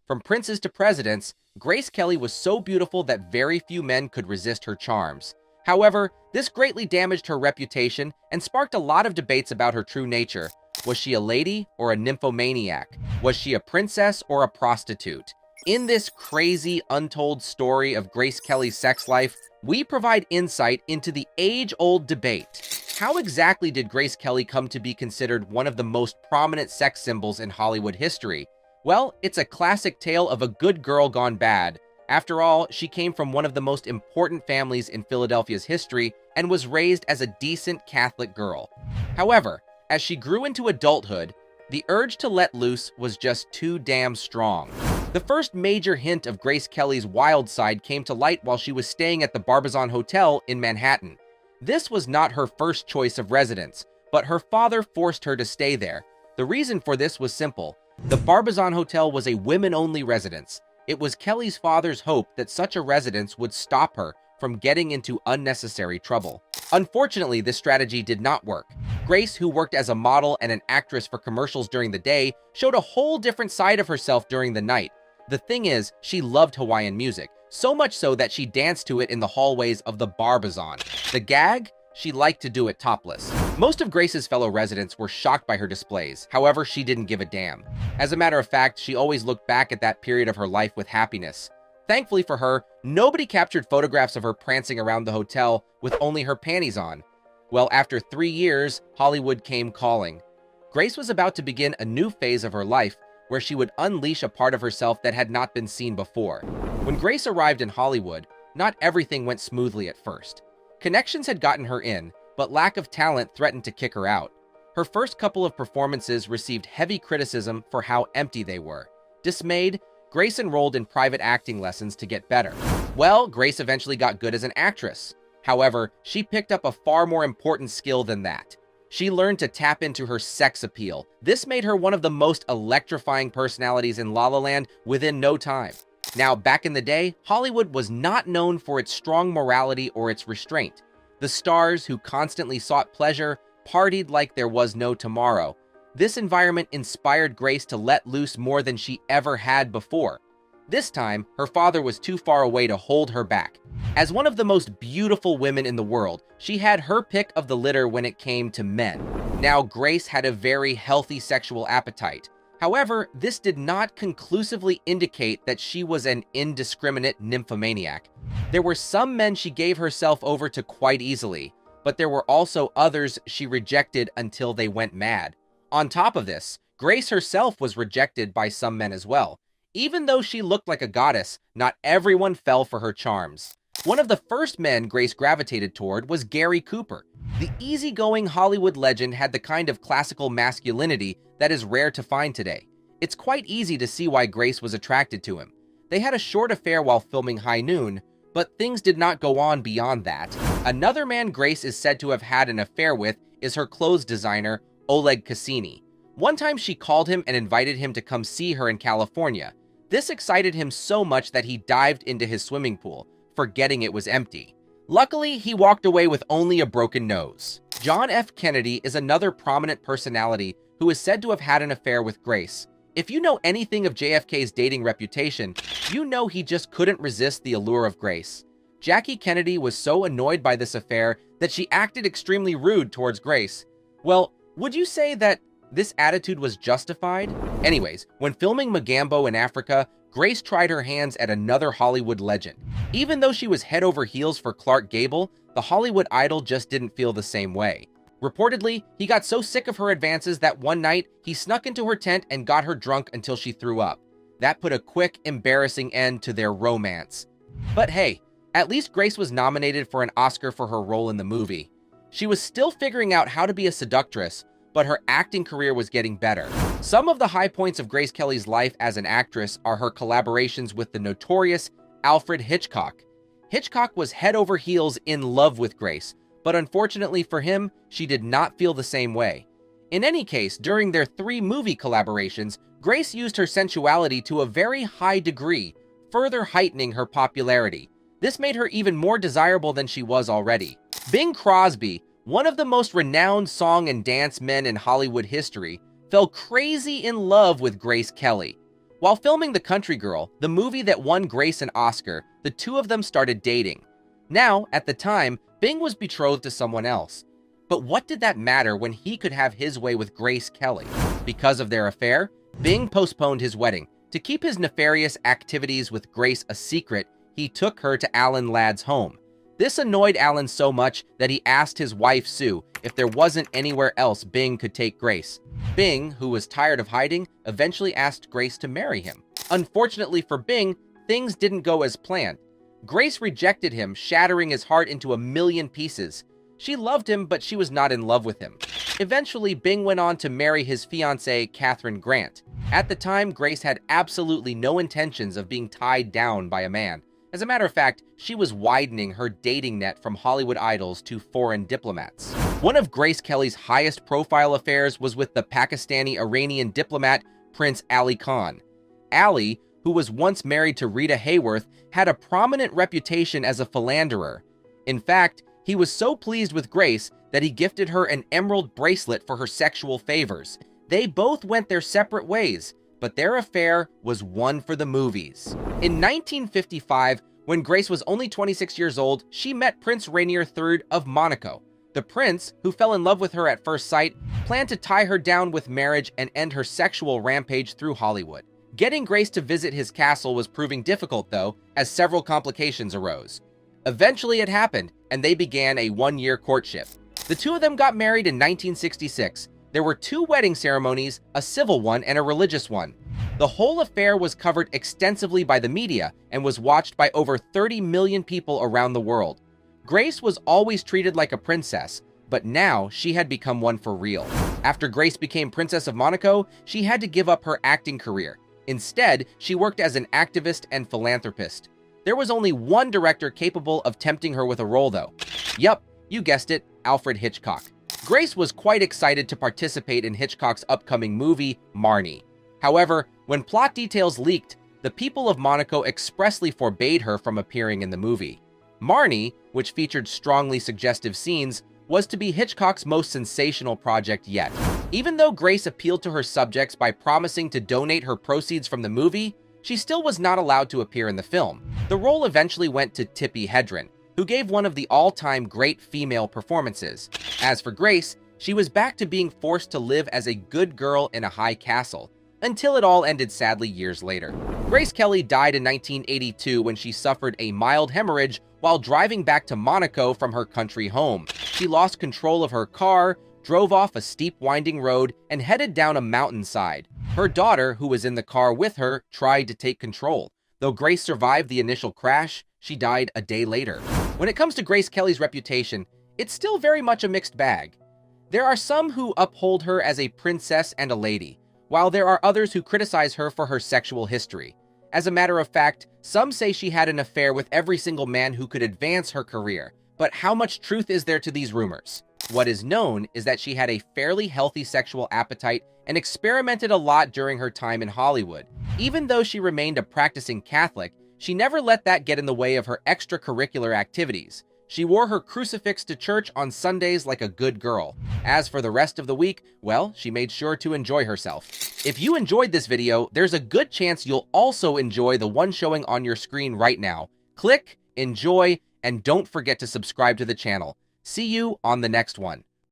From princes to presidents, Grace Kelly was so beautiful that very few men could resist her charms. However, this greatly damaged her reputation and sparked a lot of debates about her true nature. Was she a lady or a nymphomaniac? Was she a princess or a prostitute? In this crazy, untold story of Grace Kelly's sex life, we provide insight into the age-old debate. How exactly did Grace Kelly come to be considered one of the most prominent sex symbols in Hollywood history? Well, it's a classic tale of a good girl gone bad. After all, she came from one of the most important families in Philadelphia's history and was raised as a decent Catholic girl. However, as she grew into adulthood, the urge to let loose was just too damn strong. The first major hint of Grace Kelly's wild side came to light while she was staying at the Barbizon Hotel in Manhattan. This was not her first choice of residence, but her father forced her to stay there. The reason for this was simple. The Barbizon Hotel was a women-only residence. It was Kelly's father's hope that such a residence would stop her from getting into unnecessary trouble. Unfortunately, this strategy did not work. Grace, who worked as a model and an actress for commercials during the day, showed a whole different side of herself during the night. The thing is, she loved Hawaiian music, so much so that she danced to it in the hallways of the Barbizon. The gag? She liked to do it topless. Most of Grace's fellow residents were shocked by her displays. However, she didn't give a damn. As a matter of fact, she always looked back at that period of her life with happiness. Thankfully for her, nobody captured photographs of her prancing around the hotel with only her panties on. Well, after 3 years, Hollywood came calling. Grace was about to begin a new phase of her life where she would unleash a part of herself that had not been seen before. When Grace arrived in Hollywood, not everything went smoothly at first. Connections had gotten her in, but lack of talent threatened to kick her out. Her first couple of performances received heavy criticism for how empty they were. Dismayed, Grace enrolled in private acting lessons to get better. Well, Grace eventually got good as an actress. However, she picked up a far more important skill than that. She learned to tap into her sex appeal. This made her one of the most electrifying personalities in La La Land within no time. Now, back in the day, Hollywood was not known for its strong morality or its restraint. The stars, who constantly sought pleasure, partied like there was no tomorrow. This environment inspired Grace to let loose more than she ever had before. This time, her father was too far away to hold her back. As one of the most beautiful women in the world, she had her pick of the litter when it came to men. Now, Grace had a very healthy sexual appetite. However, this did not conclusively indicate that she was an indiscriminate nymphomaniac. There were some men she gave herself over to quite easily, but there were also others she rejected until they went mad. On top of this, Grace herself was rejected by some men as well. Even though she looked like a goddess, not everyone fell for her charms. One of the first men Grace gravitated toward was Gary Cooper. The easygoing Hollywood legend had the kind of classical masculinity that is rare to find today. It's quite easy to see why Grace was attracted to him. They had a short affair while filming High Noon, but things did not go on beyond that. Another man Grace is said to have had an affair with is her clothes designer, Oleg Cassini. One time she called him and invited him to come see her in California. This excited him so much that he dived into his swimming pool, forgetting it was empty. Luckily, he walked away with only a broken nose. John F. Kennedy is another prominent personality who is said to have had an affair with Grace. If you know anything of JFK's dating reputation, you know he just couldn't resist the allure of Grace. Jackie Kennedy was so annoyed by this affair that she acted extremely rude towards Grace. Well, would you say that this attitude was justified? Anyways, when filming Magambo in Africa, Grace tried her hands at another Hollywood legend. Even though she was head over heels for Clark Gable, the Hollywood idol just didn't feel the same way. Reportedly, he got so sick of her advances that one night, he snuck into her tent and got her drunk until she threw up. That put a quick, embarrassing end to their romance. But hey, at least Grace was nominated for an Oscar for her role in the movie. She was still figuring out how to be a seductress, but her acting career was getting better. Some of the high points of Grace Kelly's life as an actress are her collaborations with the notorious Alfred Hitchcock. Hitchcock was head over heels in love with Grace, but unfortunately for him, she did not feel the same way. In any case, during their 3 movie collaborations, Grace used her sensuality to a very high degree, further heightening her popularity. This made her even more desirable than she was already. Bing Crosby, one of the most renowned song and dance men in Hollywood history, fell crazy in love with Grace Kelly. While filming The Country Girl, the movie that won Grace an Oscar, the two of them started dating. Now, at the time, Bing was betrothed to someone else. But what did that matter when he could have his way with Grace Kelly? Because of their affair, Bing postponed his wedding. To keep his nefarious activities with Grace a secret, he took her to Alan Ladd's home. This annoyed Alan so much that he asked his wife Sue if there wasn't anywhere else Bing could take Grace. Bing, who was tired of hiding, eventually asked Grace to marry him. Unfortunately for Bing, things didn't go as planned. Grace rejected him, shattering his heart into a million pieces. She loved him, but she was not in love with him. Eventually, Bing went on to marry his fiancée, Kathryn Grant. At the time, Grace had absolutely no intentions of being tied down by a man. As a matter of fact, she was widening her dating net from Hollywood idols to foreign diplomats. One of Grace Kelly's highest profile affairs was with the Pakistani-Iranian diplomat Prince Ali Khan. Ali, who was once married to Rita Hayworth, had a prominent reputation as a philanderer. In fact, he was so pleased with Grace that he gifted her an emerald bracelet for her sexual favors. They both went their separate ways, but their affair was one for the movies. In 1955, when Grace was only 26 years old, she met Prince Rainier III of Monaco. The prince, who fell in love with her at first sight, planned to tie her down with marriage and end her sexual rampage through Hollywood. Getting Grace to visit his castle was proving difficult, though, as several complications arose. Eventually it happened, and they began a one-year courtship. The two of them got married in 1966. There were two wedding ceremonies, a civil one and a religious one. The whole affair was covered extensively by the media and was watched by over 30 million people around the world. Grace was always treated like a princess, but now she had become one for real. After Grace became Princess of Monaco, she had to give up her acting career. Instead, she worked as an activist and philanthropist. There was only one director capable of tempting her with a role, though. Yup, you guessed it, Alfred Hitchcock. Grace was quite excited to participate in Hitchcock's upcoming movie, Marnie. However, when plot details leaked, the people of Monaco expressly forbade her from appearing in the movie. Marnie, which featured strongly suggestive scenes, was to be Hitchcock's most sensational project yet. Even though Grace appealed to her subjects by promising to donate her proceeds from the movie, she still was not allowed to appear in the film. The role eventually went to Tippi Hedren, who gave one of the all-time great female performances. As for Grace, she was back to being forced to live as a good girl in a high castle, until it all ended sadly years later. Grace Kelly died in 1982 when she suffered a mild hemorrhage while driving back to Monaco from her country home. She lost control of her car, drove off a steep winding road, and headed down a mountainside. Her daughter, who was in the car with her, tried to take control. Though Grace survived the initial crash, she died a day later. When it comes to Grace Kelly's reputation, it's still very much a mixed bag. There are some who uphold her as a princess and a lady, while there are others who criticize her for her sexual history. As a matter of fact, some say she had an affair with every single man who could advance her career. But how much truth is there to these rumors? What is known is that she had a fairly healthy sexual appetite and experimented a lot during her time in Hollywood. Even though she remained a practicing Catholic, she never let that get in the way of her extracurricular activities. She wore her crucifix to church on Sundays like a good girl. As for the rest of the week, well, she made sure to enjoy herself. If you enjoyed this video, there's a good chance you'll also enjoy the one showing on your screen right now. Click, enjoy, and don't forget to subscribe to the channel. See you on the next one.